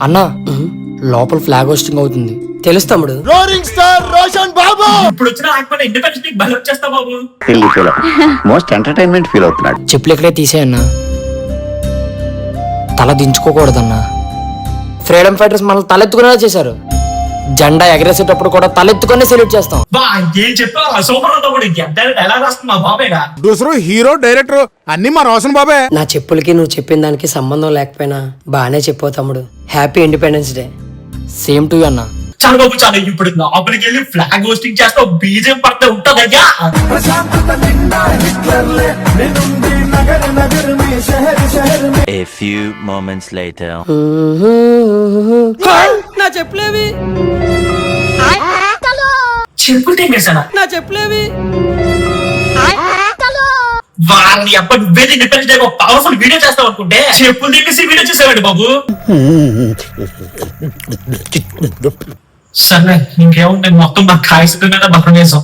అన్న లోపల flag hosting అవుతుంది తెలుసు తమ్ముడు. రోరింగ్ స్టార్ రోషన్ బాబు ఇప్పుడు వచ్చిన ఇండిపెండెన్స్ డే బలి వచ్చేస్తా బాబు. మోస్ట్ ఎంటర్టైన్మెంట్ ఫీల్ అవుతున్నాడు. చెప్పులు ఎక్కడే తీసేయన్నా, తల దించుకోకూడదన్నా. ఫ్రీడమ్ ఫైటర్స్ మనల్ని తలెత్తుకునేలా చేశారు. జెండా ఎగరేసేటప్పుడు కూడా తలెత్తుకునే సెల్యూట్ చేస్తాం. బా ఏం చెప్పా సూపర్ తమ్ముడు. ఎలా రాస్తుంది మా బాబేగా. దూసరు హీరో డైరెక్టర్ అన్ని మా రోషన్ బాబే. నా చెప్పులకి నువ్వు చెప్పిన దానికి సంబంధం లేకపోయినా బాగానే చెప్పావు తమ్ముడు. Happy independence day. Same to అన్న. చాలా బాబు చాలా. ఇప్పుడు లోపలికి వెళ్ళి ఫ్లాగ్ హోస్టింగ్ చేస్తావు, బీజం పడితే ఉంటదయ్యా. A few moments later. నా చెప్పులేవి, చెప్పులు తెంగేసానా? నా చెప్పులేవి. వారిని అప్పటి నువ్వే ఇండిపెండెన్స్ డే పవర్ఫుల్ వీడియో చేస్తావు అనుకుంటే చెప్పులు తెంగేసి వీడియో చేసేవాడు బాబు. సరే ఇంకేముంది, మొత్తం నాకు కాయసిన మీద బలం వేసాం.